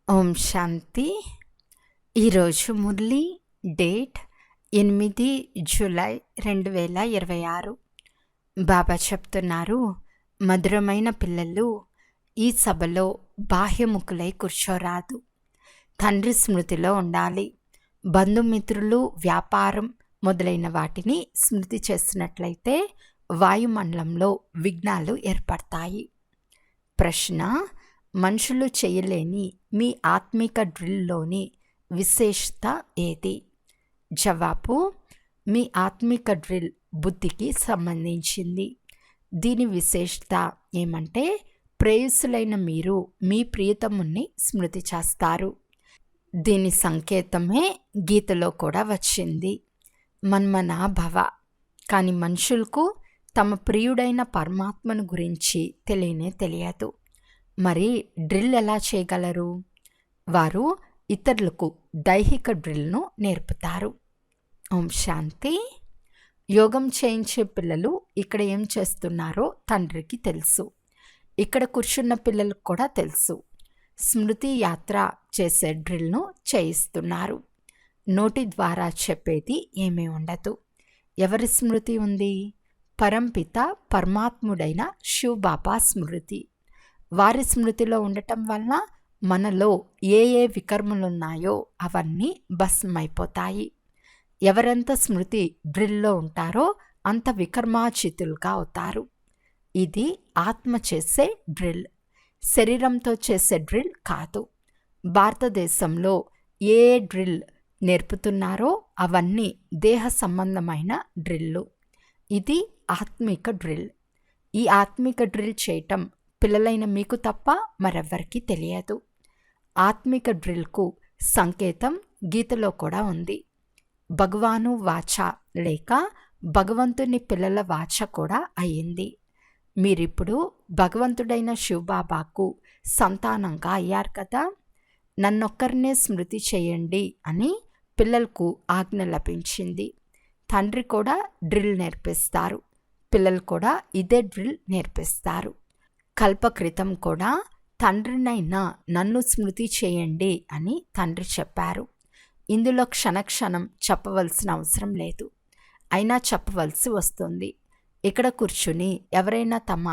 ఓం శాంతి. ఈరోజు Murali date 8 July 2026. బాబా చెప్తున్నారు, మధురమైన పిల్లలు, ఈ సభలో బాహ్యముఖులై కూర్చోరాదు. తండ్రి స్మృతిలో ఉండాలి. బంధుమిత్రులు, వ్యాపారం మొదలైన వాటిని స్మృతి చేసినట్లయితే వాయుమండలంలో విఘ్నాలు ఏర్పడతాయి. ప్రశ్న: మనుషులు చేయలేని మీ ఆత్మిక డ్రిల్లోని విశేషత ఏది? జవాబు: మీ ఆత్మిక డ్రిల్ బుద్ధికి సంబంధించింది. దీని విశేషత ఏమంటే, ప్రేయసులైన మీరు మీ ప్రియతముని స్మృతి చేస్తారు. దీని సంకేతమే గీతలో కూడా వచ్చింది, మన్మనా భవ. కానీ మనుషులకు తమ ప్రియుడైన పరమాత్మను గురించి తెలియదు. మరి డ్రిల్ ఎలా చేయగలరు? వారు ఇతరులకు దైహిక డ్రిల్ను నేర్పుతారు. ఓం శాంతి. యోగం చేయించే పిల్లలు ఇక్కడ ఏం చేస్తున్నారో తండ్రికి తెలుసు. ఇక్కడ కూర్చున్న పిల్లలకు కూడా తెలుసు. స్మృతి యాత్ర చేసే డ్రిల్ను చేయిస్తున్నారు. నోటి ద్వారా చెప్పేది ఏమీ ఉండదు. ఎవరి స్మృతి ఉంది? పరంపిత పరమాత్ముడైన శివబాబా స్మృతి. వారి స్మృతిలో ఉండటం వలన మనలో ఏ వికర్మలున్నాయో అవన్నీ భస్మైపోతాయి. ఎవరెంత స్మృతి డ్రిల్లో ఉంటారో అంత వికర్మాచితులుగా అవుతారు. ఇది ఆత్మ చేసే డ్రిల్, శరీరంతో చేసే డ్రిల్ కాదు. భారతదేశంలో ఏ డ్రిల్ నేర్పుతున్నారో అవన్నీ దేహ సంబంధమైన డ్రిల్లు. ఇది ఆత్మిక డ్రిల్. ఈ ఆత్మిక డ్రిల్ చేయటం పిల్లలైన మీకు తప్ప మరెవ్వరికీ తెలియదు. ఆత్మిక డ్రిల్కు సంకేతం గీతలో కూడా ఉంది. భగవాను వాచ లేక భగవంతుని పిల్లల వాచ కూడా అయ్యింది. మీరిప్పుడు భగవంతుడైన శివబాబాకు సంతానంగా అయ్యారు కదా. నన్నొక్కరినే స్మృతి చేయండి అని పిల్లలకు ఆజ్ఞ లభించింది. తండ్రి కూడా డ్రిల్ నేర్పిస్తారు. పిల్లలు కూడా ఇదే డ్రిల్ నేర్పిస్తారు. కల్పకృతం కూడా తండ్రినైనా నన్ను స్మృతి చేయండి అని తండ్రి చెప్పారు. ఇందులో క్షణక్షణం చెప్పవలసిన అవసరం లేదు, అయినా చెప్పవలసి వస్తుంది. ఇక్కడ కూర్చుని ఎవరైనా తమ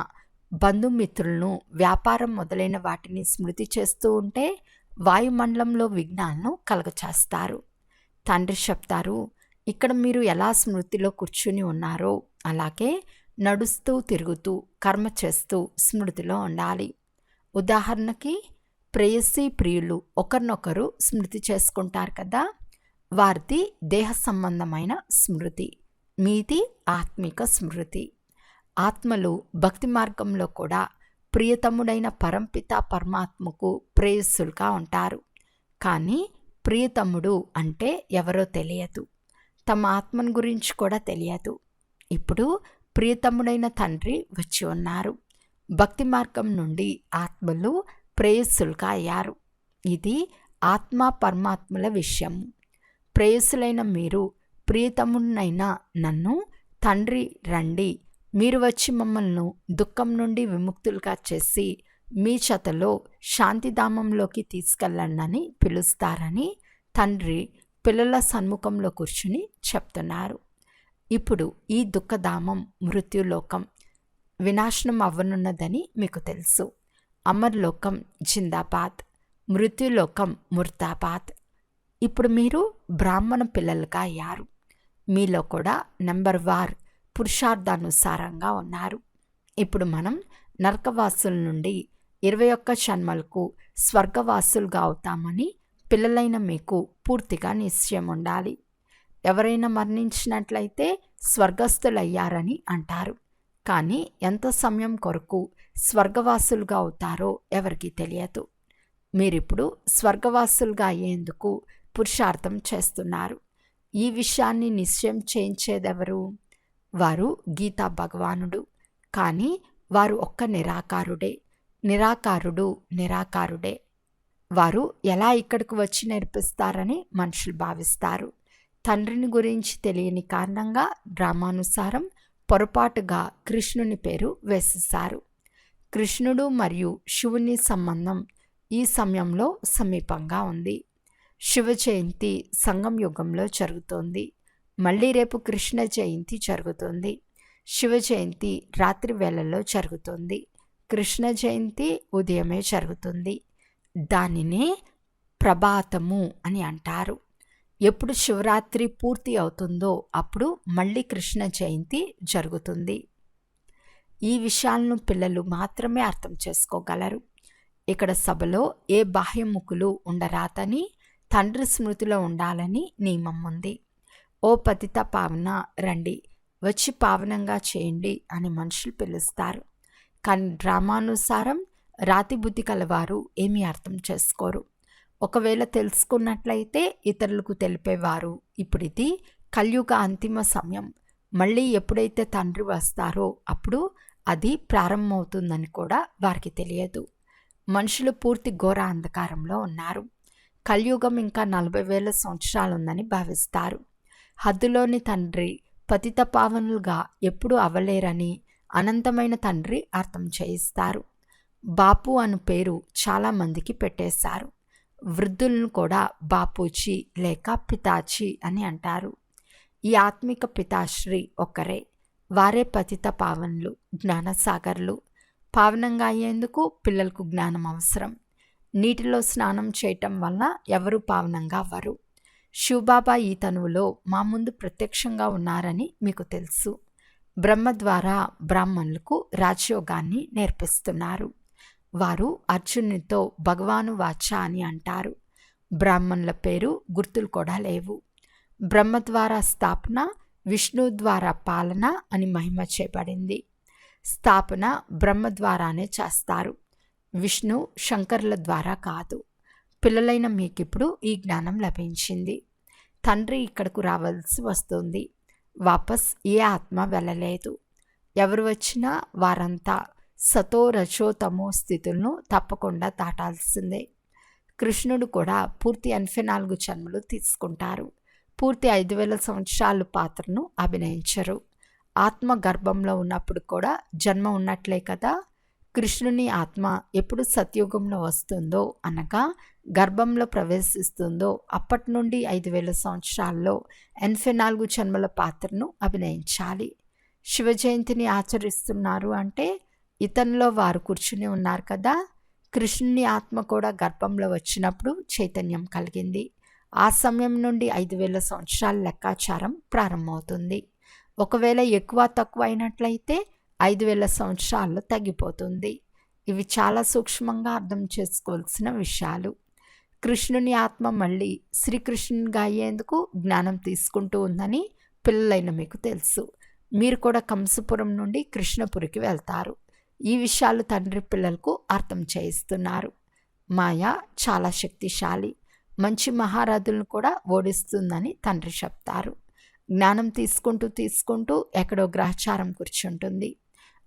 బంధుమిత్రులను, వ్యాపారం మొదలైన వాటిని స్మృతి చేస్తూ ఉంటే వాయుమండలంలో విఘ్నాలను కలగచేస్తారు. తండ్రి చెప్తారు, ఇక్కడ మీరు ఎలా స్మృతిలో కూర్చుని ఉన్నారో అలాగే నడుస్తూ తిరుగుతూ కర్మ చేస్తూ స్మృతిలో ఉండాలి. ఉదాహరణకి ప్రేయసీ ప్రియులు ఒకరినొకరు స్మృతి చేసుకుంటారు కదా. వారిది దేహ సంబంధమైన స్మృతి, మీది ఆత్మిక స్మృతి. ఆత్మలు భక్తి మార్గంలో కూడా ప్రియతముడైన పరంపిత పరమాత్మకు ప్రేయస్సులుగా ఉంటారు. కానీ ప్రియతముడు అంటే ఎవరో తెలియదు, తమ ఆత్మను గురించి కూడా తెలియదు. ఇప్పుడు ప్రియతముడైన తండ్రి వచ్చి ఉన్నారు. భక్తి మార్గం నుండి ఆత్మలు ప్రేయస్సులుగా అయ్యారు. ఇది ఆత్మ పరమాత్మల విషయము. ప్రేయస్సులైన మీరు ప్రియతమునైన నన్ను, తండ్రి రండి, మీరు వచ్చి మమ్మల్ని దుఃఖం నుండి విముక్తులుగా చేసి మీ చెతలో శాంతిధామంలోకి తీసుకెళ్ళండి పిలుస్తారని తండ్రి పిల్లల సన్ముఖంలో కూర్చుని చెప్తున్నారు. ఇప్పుడు ఈ దుఃఖధామం మృత్యులోకం వినాశనం అవ్వనున్నదని మీకు తెలుసు. అమర్లోకం జిందాబాద్, మృత్యులోకం ముర్దాబాద్. ఇప్పుడు మీరు బ్రాహ్మణ పిల్లలుగా అయ్యారు. మీలో కూడా నెంబర్ వార్ పురుషార్థానుసారంగా ఉన్నారు. ఇప్పుడు మనం నరకవాసుల నుండి 21 జన్మలకు స్వర్గవాసులుగా అవుతామని పిల్లలైన మీకు పూర్తిగా నిశ్చయం ఉండాలి. ఎవరైనా మరణించినట్లయితే స్వర్గస్థులయ్యారని అంటారు. కానీ ఎంత సమయం కొరకు స్వర్గవాసులుగా అవుతారో ఎవరికీ తెలియదు. మీరిప్పుడు స్వర్గవాసులుగా అయ్యేందుకు పురుషార్థం చేస్తున్నారు. ఈ విషయాన్ని నిశ్చయం చేయించేదెవరు? వారు గీతా భగవానుడు. కానీ వారు ఒక్క నిరాకారుడే. నిరాకారుడే. వారు ఎలా ఇక్కడికి వచ్చి నేర్పిస్తారని మనుషులు భావిస్తారు. తండ్రిని గురించి తెలియని కారణంగా డ్రామానుసారం పొరపాటుగా కృష్ణుని పేరు వేసేశారు. కృష్ణుడు మరియు శివుని సంబంధం ఈ సమయంలో సమీపంగా ఉంది. శివ జయంతి సంగం యుగంలో జరుగుతోంది. మళ్ళీ రేపు కృష్ణ జయంతి జరుగుతుంది. శివ జయంతి రాత్రి వేళల్లో జరుగుతుంది. కృష్ణ జయంతి ఉదయమే జరుగుతుంది. దానినే ప్రభాతము అని అంటారు. ఎప్పుడు శివరాత్రి పూర్తి అవుతుందో అప్పుడు మళ్ళీ కృష్ణ జయంతి జరుగుతుంది. ఈ విషయాలను పిల్లలు మాత్రమే అర్థం చేసుకోగలరు. ఇక్కడ సభలో ఏ బాహ్యముఖులు ఉండరాదని, తండ్రి స్మృతిలో ఉండాలని నియమం ఉంది. ఓ పతిత పావన రండి, వచ్చి పావనంగా చేయండి అని మనుషులు పిలుస్తారు. కానీ డ్రామానుసారం రాతి బుద్ధి కలవారు ఏమీ అర్థం చేసుకోరు. ఒకవేళ తెలుసుకున్నట్లయితే ఇతరులకు తెలిపేవారు. ఇప్పుడు ఇది కలియుగ అంతిమ సమయం. మళ్ళీ ఎప్పుడైతే తండ్రి వస్తారో అప్పుడు అది ప్రారంభమవుతుందని కూడా వారికి తెలియదు. మనుషులు పూర్తి ఘోర అంధకారంలో ఉన్నారు. కలియుగం ఇంకా 40,000 సంవత్సరాలుందని భావిస్తారు. హద్దులోని తండ్రి పతిత పావనులుగా ఎప్పుడూ అవ్వలేరని అనంతమైన తండ్రి అర్థం చేయిస్తారు. బాపు అను పేరు చాలామందికి పెట్టేశారు. వృద్ధులను కూడా బాపూజీ లేక పితాజీ అని అంటారు. ఈ ఆత్మిక పితాశ్రీ ఒక్కరే. వారే పతిత పావనులు, జ్ఞానసాగర్లు. పావనంగా అయ్యేందుకు పిల్లలకు జ్ఞానం అవసరం. నీటిలో స్నానం చేయటం వల్ల ఎవరు పావనంగా అవ్వరు. శివబాబా ఈ తనువులో మా ముందు ప్రత్యక్షంగా ఉన్నారని మీకు తెలుసు. బ్రహ్మ ద్వారా బ్రాహ్మణులకు రాజయోగాన్ని నేర్పిస్తున్నారు. వారు అర్జునునితో భగవాను వాచ అని అంటారు. బ్రాహ్మణుల పేరు గుర్తులు కూడా లేవు. బ్రహ్మ ద్వారా స్థాపన, విష్ణు ద్వారా పాలన అని మహిమ చేయబడింది. స్థాపన బ్రహ్మ ద్వారానే చేస్తారు, విష్ణు శంకర్ల ద్వారా కాదు. పిల్లలైన మీకిప్పుడు ఈ జ్ఞానం లభించింది. తండ్రి ఇక్కడకు రావాల్సి వస్తుంది. వాపస్ ఏ ఆత్మ వెళ్ళలేదు. ఎవరు వచ్చినా వారంతా సతో రజో తమో స్థితులను తప్పకుండా దాటాల్సిందే. కృష్ణుడు కూడా పూర్తి 84 జన్మలు తీసుకుంటారు. పూర్తి 5,000 సంవత్సరాలు పాత్రను అభినయించరు. ఆత్మ గర్భంలో ఉన్నప్పుడు కూడా జన్మ ఉన్నట్లే కదా. కృష్ణుని ఆత్మ ఎప్పుడు సత్యుగంలో వస్తుందో అనగా గర్భంలో ప్రవేశిస్తుందో అప్పటి నుండి 5,000 సంవత్సరాల్లో 84 జన్మల పాత్రను అభినయించాలి. శివ జయంతిని ఆచరిస్తున్నారు అంటే ఇతనిలో వారు కూర్చుని ఉన్నారు కదా. కృష్ణుని ఆత్మ కూడా గర్భంలో వచ్చినప్పుడు చైతన్యం కలిగింది. ఆ సమయం నుండి 5,000 సంవత్సరాల లెక్కాచారం ప్రారంభమవుతుంది. ఒకవేళ ఎక్కువ తక్కువ అయినట్లయితే 5,000 సంవత్సరాల్లో తగ్గిపోతుంది. ఇవి చాలా సూక్ష్మంగా అర్థం చేసుకోవాల్సిన విషయాలు. కృష్ణుని ఆత్మ మళ్ళీ శ్రీకృష్ణునిగా అయ్యేందుకు జ్ఞానం తీసుకుంటూ ఉందని పిల్లలైన మీకు తెలుసు. మీరు కూడా కంసపురం నుండి కృష్ణపురికి వెళ్తారు. ఈ విషయాలు తండ్రి పిల్లలకు అర్థం చేయిస్తున్నారు. మాయ చాలా శక్తిశాలి, మంచి మహారథులను కూడా ఓడిస్తుందని తండ్రి చెప్తారు. జ్ఞానం తీసుకుంటూ ఎక్కడో గ్రహచారం కూర్చుంటుంది.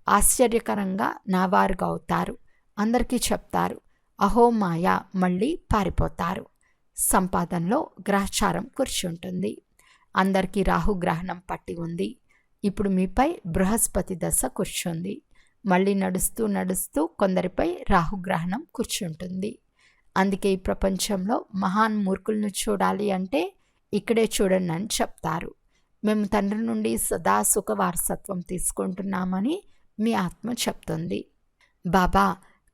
ఆశ్చర్యకరంగా నావారుగా అవుతారు. అందరికీ చెప్తారు. అహో మాయ, మళ్ళీ పారిపోతారు. సంపాదనలో గ్రహచారం కూర్చుంటుంది. అందరికీ రాహుగ్రహణం పట్టి ఉంది. ఇప్పుడు మీపై బృహస్పతి దశ కూర్చుంది. మళ్ళీ నడుస్తూ కొందరిపై రాహుగ్రహణం కూర్చుంటుంది. అందుకే ఈ ప్రపంచంలో మహాన్ మూర్ఖులను చూడాలి అంటే ఇక్కడే చూడండి అని చెప్తారు. మేము తండ్రి నుండి సదా సుఖ వారసత్వం తీసుకుంటున్నామని మీ ఆత్మ చెప్తుంది. బాబా,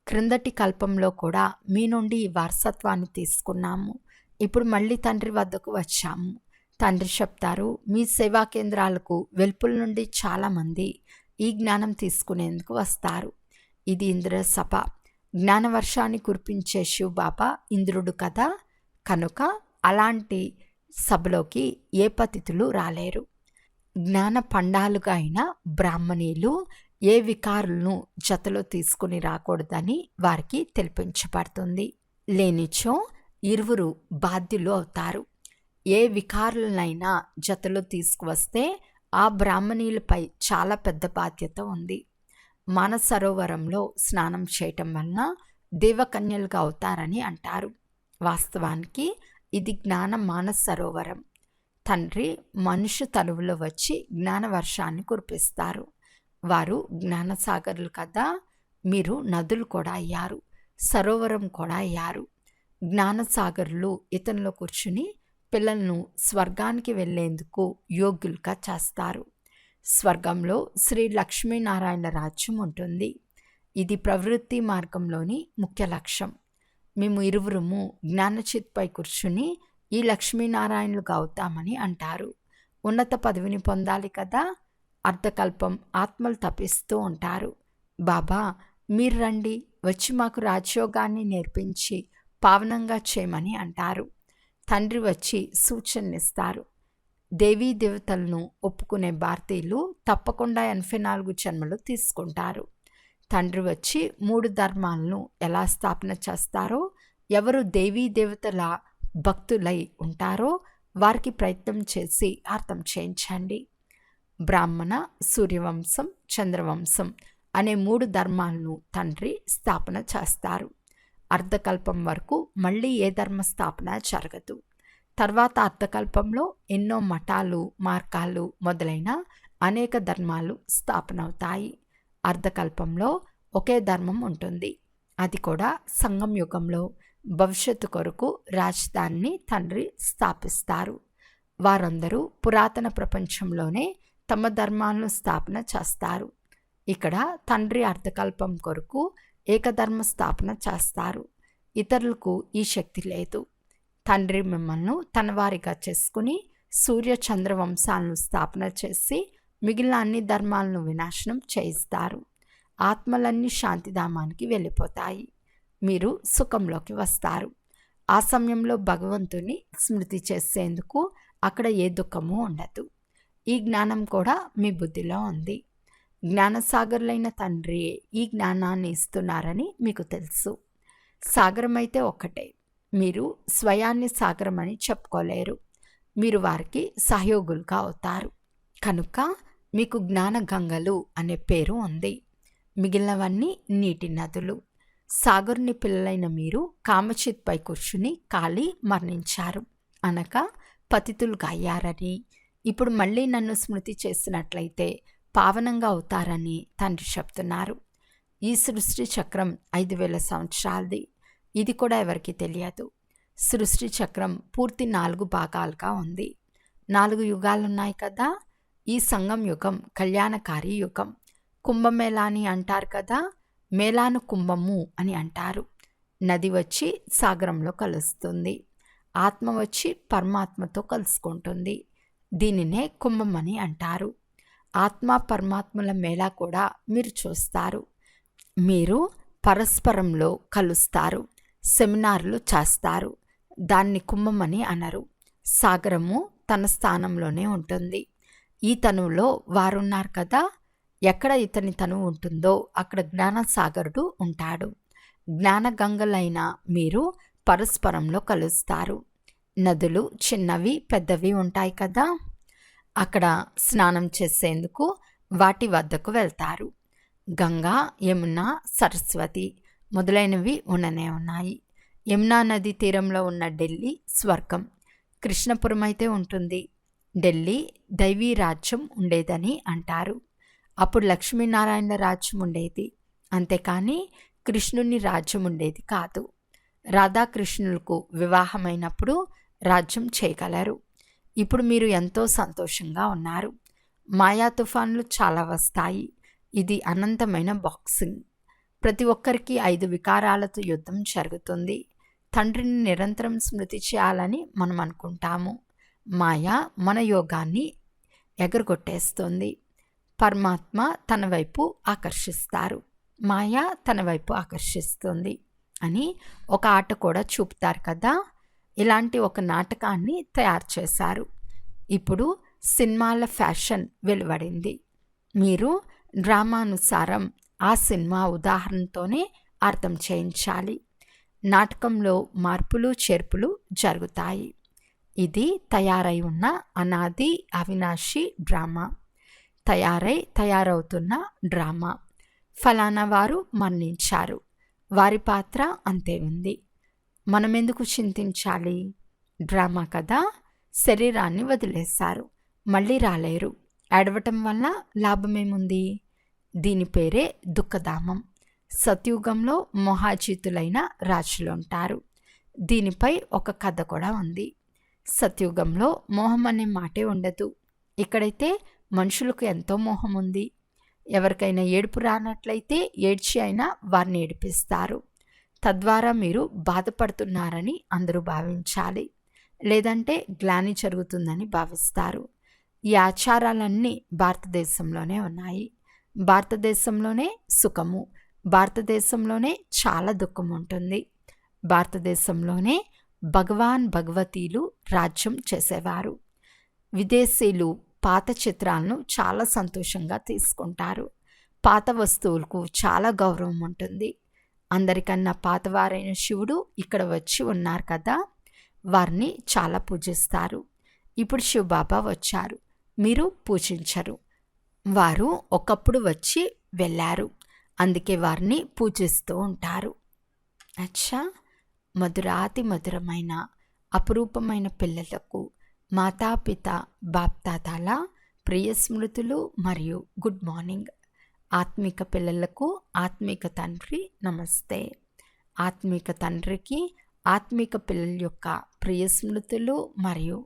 క్రిందటి కల్పంలో కూడా మీ నుండి ఈ వారసత్వాన్ని తీసుకున్నాము. ఇప్పుడు మళ్ళీ తండ్రి వద్దకు వచ్చాము. తండ్రి చెప్తారు, మీ సేవా కేంద్రాలకు వెలుపుల నుండి చాలామంది ఈ జ్ఞానం తీసుకునేందుకు వస్తారు. ఇది ఇంద్ర సభ. జ్ఞానవర్షాన్ని కురిపించే శివబాబా ఇంద్రుడు కదా. కనుక అలాంటి సభలోకి ఏ పతితులు రాలేరు. జ్ఞాన పండాలుగా అయిన బ్రాహ్మణీలు ఏ వికారులను జతలో తీసుకుని రాకూడదని వారికి తెలిపించబడుతుంది. లేనిచో ఇరువురు బాధ్యులు అవుతారు. ఏ వికారులనైనా జతలో తీసుకువస్తే ఆ బ్రాహ్మణీలపై చాలా పెద్ద బాధ్యత ఉంది. మానసరోవరంలో స్నానం చేయటం వలన దేవకన్యలుగా అవుతారని అంటారు. వాస్తవానికి ఇది జ్ఞాన మానసరోవరం. తండ్రి మనుష్య తనువులో వచ్చి జ్ఞానవర్షాన్ని కురిపిస్తారు. వారు జ్ఞానసాగరులు కదా. మీరు నదులు కూడా అయ్యారు. సరోవరం కూడా అయ్యారు. జ్ఞానసాగర్లు ఇతనిలో కూర్చుని పిల్లలను స్వర్గానికి వెళ్ళేందుకు యోగ్యులుగా చేస్తారు. స్వర్గంలో శ్రీ లక్ష్మీనారాయణ రాజ్యం ఉంటుంది. ఇది ప్రవృత్తి మార్గంలోని ముఖ్య లక్ష్యం. మేము ఇరువురము జ్ఞానచిత్పై కూర్చుని ఈ లక్ష్మీనారాయణులుగా అవుతామని అంటారు. ఉన్నత పదవిని పొందాలి కదా. అర్ధకల్పం ఆత్మలు తపిస్తూ ఉంటారు. బాబా, మీరు రండి, వచ్చి మాకు రాజయోగాన్ని నేర్పించి పావనంగా చేయమని అంటారు. తండ్రి వచ్చి సూచననిస్తారు. దేవీ దేవతలను ఒప్పుకునే భారతీయులు తప్పకుండా 84 జన్మలు తీసుకుంటారు. తండ్రి వచ్చి 3 ధర్మాలను ఎలా స్థాపన చేస్తారో, ఎవరు దేవీ దేవతల భక్తులై ఉంటారో వారికి ప్రయత్నం చేసి అర్థం చేయించండి. బ్రాహ్మణ, సూర్యవంశం, చంద్రవంశం అనే 3 ధర్మాలను తండ్రి స్థాపన చేస్తారు. అర్ధకల్పం వరకు మళ్ళీ ఏ ధర్మ స్థాపన జరగదు. తర్వాత అర్ధకల్పంలో ఎన్నో మఠాలు, మార్గాలు మొదలైన అనేక ధర్మాలు స్థాపన అవుతాయి. అర్ధకల్పంలో ఒకే ధర్మం ఉంటుంది. అది కూడా సంగం యుగంలో భవిష్యత్తు కొరకు రాజధానిని తండ్రి స్థాపిస్తారు. వారందరూ పురాతన ప్రపంచంలోనే తమ ధర్మాలను స్థాపన చేస్తారు. ఇక్కడ తండ్రి అర్ధకల్పం కొరకు ఏకధర్మ స్థాపన చేస్తారు. ఇతరులకు ఈ శక్తి లేదు. తండ్రి మిమ్మల్ని తన వారిగా చేసుకుని సూర్య చంద్ర వంశాలను స్థాపన చేసి మిగిలిన అన్ని ధర్మాలను వినాశనం చేయిస్తారు. ఆత్మలన్నీ శాంతిధామానికి వెళ్ళిపోతాయి. మీరు సుఖంలోకి వస్తారు. ఆ సమయంలో భగవంతుని స్మృతి చేసేందుకు అక్కడ ఏ దుఃఖము ఉండదు. ఈ జ్ఞానం కూడా మీ బుద్ధిలో ఉంది. జ్ఞానసాగర్లైన తండ్రి ఈ జ్ఞానాన్ని ఇస్తున్నారని మీకు తెలుసు. సాగరం అయితే ఒక్కటే. మీరు స్వయాన్ని సాగరమని చెప్పుకోలేరు. మీరు వారికి సహయోగులుగా అవుతారు. కనుక మీకు జ్ఞాన గంగలు అనే పేరు ఉంది. మిగిలినవన్నీ నీటి నదులు. సాగరుని పిల్లలైన మీరు కామచిత్పై కూర్చుని కాలి మరణించారు అనగా పతితులుగా అయ్యారని, ఇప్పుడు మళ్ళీ నన్ను స్మృతి చేసినట్లయితే పావనంగా అవుతారని తండ్రి చెప్తున్నారు. ఈ సృష్టి చక్రం 5000 సంవత్సరాలది. ఇది కూడా ఎవరికి తెలియదు. సృష్టి చక్రం పూర్తి 4 భాగాలుగా ఉంది. 4 యుగాలున్నాయి కదా. ఈ సంగం యుగం కళ్యాణకారి యుగం. కుంభమేళా అని అంటారు కదా. మేళాను కుంభము అని అంటారు. నది వచ్చి సాగరంలో కలుస్తుంది. ఆత్మ వచ్చి పరమాత్మతో కలుసుకుంటుంది. దీనినే కుంభం అని అంటారు. ఆత్మ పరమాత్మల మేళా కూడా మీరు చూస్తారు. మీరు పరస్పరంలో కలుస్తారు, సెమినార్లు చేస్తారు. దాన్ని కుంభమని అనరు. సాగరము తన స్థానంలోనే ఉంటుంది. ఈ తనువులో వారున్నారు కదా. ఎక్కడ ఇతని తనువు ఉంటుందో అక్కడ జ్ఞానసాగరుడు ఉంటాడు. జ్ఞానగంగలైన మీరు పరస్పరంలో కలుస్తారు. నదులు చిన్నవి పెద్దవి ఉంటాయి కదా. అక్కడ స్నానం చేసేందుకు వాటి వద్దకు వెళ్తారు. గంగా, యమున, సరస్వతి మొదలైనవి ఉండనే ఉన్నాయి. యమునా నది తీరంలో ఉన్న ఢిల్లీ స్వర్గం. కృష్ణపురం అయితే ఉంటుంది. ఢిల్లీ దైవీ రాజ్యం ఉండేదని అంటారు. అప్పుడు లక్ష్మీనారాయణ రాజ్యం ఉండేది. అంతేకాని కృష్ణుని రాజ్యం ఉండేది కాదు. రాధాకృష్ణులకు వివాహమైనప్పుడు రాజ్యం చేయగలరు. ఇప్పుడు మీరు ఎంతో సంతోషంగా ఉన్నారు. మాయా తుఫాన్లు చాలా వస్తాయి. ఇది అనంతమైన బాక్సింగ్. ప్రతి ఒక్కరికి 5 వికారాలతో యుద్ధం జరుగుతుంది. తండ్రిని నిరంతరం స్మృతి చేయాలని మనం అనుకుంటాము. మాయ మన యోగాన్ని ఎగరగొట్టేస్తుంది. పరమాత్మ తన వైపు ఆకర్షిస్తారు, మాయ తన వైపు ఆకర్షిస్తుంది అని ఒక ఆట కూడా చూపుతారు కదా. ఇలాంటి ఒక నాటకాన్ని తయారు చేశారు. ఇప్పుడు సినిమాల ఫ్యాషన్ వెలువడింది. మీరు డ్రామానుసారం ఆ సినిమా ఉదాహరణతోనే అర్థం చేయించాలి. నాటకంలో మార్పులు చేర్పులు జరుగుతాయి. ఇది తయారై ఉన్న అనాది అవినాశి డ్రామా. తయారవుతున్న డ్రామా. ఫలానా వారు మరణించారు, వారి పాత్ర అంతే ఉంది. మనమెందుకు చింతించాలి? డ్రామా కదా. శరీరాన్ని వదిలేశారు, మళ్ళీ రాలేరు. ఏడవటం వల్ల లాభమేముంది? దీని పేరే దుఃఖధామం. సత్యుగంలో మోహాజితులైన రాజులు ఉంటారు. దీనిపై ఒక కథ కూడా ఉంది. సత్యుగంలో మోహం అనే మాటే ఉండదు. ఇక్కడైతే మనుషులకు ఎంతో మోహం ఉంది. ఎవరికైనా ఏడుపు రానట్లయితే ఏడ్చి అయినా వారిని ఏడిపిస్తారు. తద్వారా మీరు బాధపడుతున్నారని అందరూ భావించాలి, లేదంటే గ్లాని జరుగుతుందని భావిస్తారు. ఈ ఆచారాలన్నీ భారతదేశంలోనే ఉన్నాయి. భారతదేశంలోనే సుఖము, భారతదేశంలోనే చాలా దుఃఖం ఉంటుంది. భారతదేశంలోనే భగవాన్ భగవతీలు రాజ్యం చేసేవారు. విదేశీయులు పాత చిత్రాలను చాలా సంతోషంగా తీసుకుంటారు. పాత వస్తువులకు చాలా గౌరవం ఉంటుంది. అందరికన్నా పాతవారైన శివుడు ఇక్కడ వచ్చి ఉన్నారు కదా, వారిని చాలా పూజిస్తారు. ఇప్పుడు శివబాబా వచ్చారు, మీరు పూజించరు. వారు ఒకప్పుడు వచ్చి వెళ్ళారు, అందుకే వారిని పూజిస్తూ ఉంటారు. అచ్చా, మధురాతి మధురమైన అపురూపమైన పిల్లలకు మాతాపిత బాప్తాతాల ప్రియ స్మృతులు మరియు గుడ్ మార్నింగ్. ఆత్మిక పిల్లలకు ఆత్మిక తండ్రి నమస్తే. ఆత్మిక తండ్రికి ఆత్మిక పిల్లల యొక్క ప్రియ స్మృతులు మరియు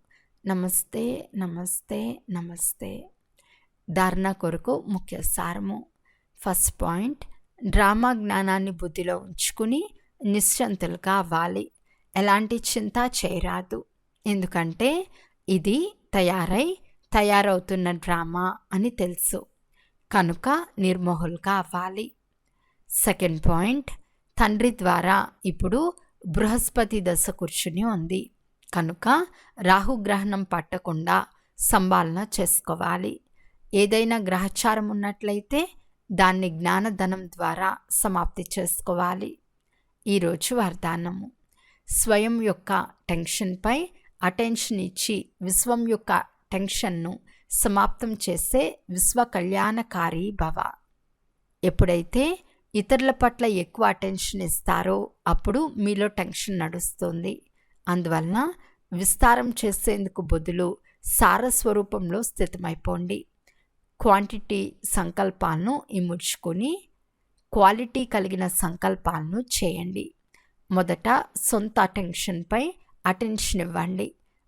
నమస్తే నమస్తే నమస్తే. ధారణ కొరకు ముఖ్య సారము. ఫస్ట్ పాయింట్, డ్రామా జ్ఞానాన్ని బుద్ధిలో ఉంచుకుని నిశ్చంతులుగా అవ్వాలి. ఎలాంటి చింత చేయరాదు, ఎందుకంటే ఇది తయారవుతున్న డ్రామా అని తెలుసు, కనుక నిర్మోహులుగా అవ్వాలి. సెకండ్ పాయింట్, తండ్రి ద్వారా ఇప్పుడు బృహస్పతి దశ కూర్చుని ఉంది, కనుక రాహుగ్రహణం పట్టకుండా సంభాలన చేసుకోవాలి. ఏదైనా గ్రహచారం ఉన్నట్లయితే దాన్ని జ్ఞానధనం ద్వారా సమాప్తి చేసుకోవాలి. ఈరోజు వరదానము. స్వయం యొక్క టెన్షన్పై అటెన్షన్ ఇచ్చి విశ్వం యొక్క టెన్షన్ను సమాప్తం చేసే విశ్వ కళ్యాణకారి భవ. ఎప్పుడైతే ఇతరుల పట్ల ఎక్కువ అటెన్షన్ ఇస్తారో అప్పుడు మీలో టెన్షన్ నడుస్తుంది. అందువలన విస్తారం చేసేందుకు బదులు సారస్వరూపంలో స్థితమైపోండి. క్వాంటిటీ సంకల్పాలను ఇముడ్చుకొని క్వాలిటీ కలిగిన సంకల్పాలను చేయండి. మొదట సొంత అటెన్షన్పై అటెన్షన్ ఇవ్వండి.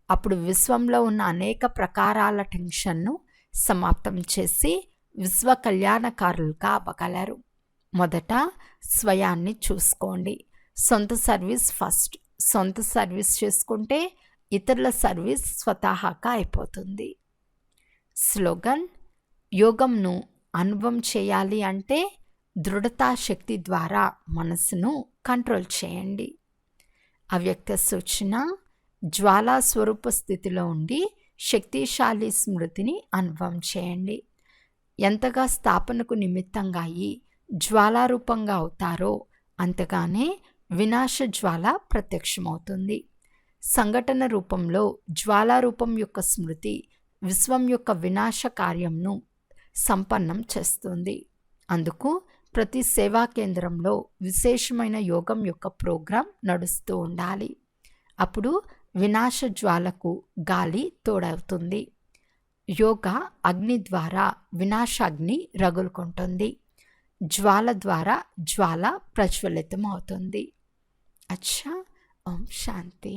అప్పుడు విశ్వంలో ఉన్న అనేక ప్రకారాల టెన్షన్ను సమాప్తం చేసి విశ్వ కళ్యాణకారులుగా అవ్వగలరు. మొదట స్వయాన్ని చూసుకోండి. సొంత సర్వీస్ ఫస్ట్. సొంత సర్వీస్ చేసుకుంటే ఇతరుల సర్వీస్ స్వతహాగా అయిపోతుంది. స్లోగన్. యోగంను అనుభవం చేయాలి అంటే దృఢతా శక్తి ద్వారా మనసును కంట్రోల్ చేయండి. అవ్యక్త సూచన. జ్వాలా స్వరూప స్థితిలో ఉండి శక్తిశాలి స్మృతిని అనుభవం చేయండి. ఎంతగా స్థాపనకు నిమిత్తంగా అయి జ్వాలారూపంగా అవుతారో అంతగానే వినాశ జ్వాల ప్రత్యక్షమవుతుంది. సంఘటన రూపంలో జ్వాలారూపం యొక్క స్మృతి విశ్వం యొక్క వినాశ కార్యంను సంపన్నం చేస్తుంది. అందుకు ప్రతి సేవా కేంద్రంలో విశేషమైన యోగం యొక్క ప్రోగ్రాం నడుస్తూ ఉండాలి. అప్పుడు వినాశ జ్వాలకు గాలి తోడవుతుంది. యోగా అగ్ని ద్వారా వినాశాగ్ని రగులుకుంటుంది. జ్వాల ద్వారా జ్వాల ప్రజ్వలితం అవుతుంది. అచ్చా, ఓం శాంతి.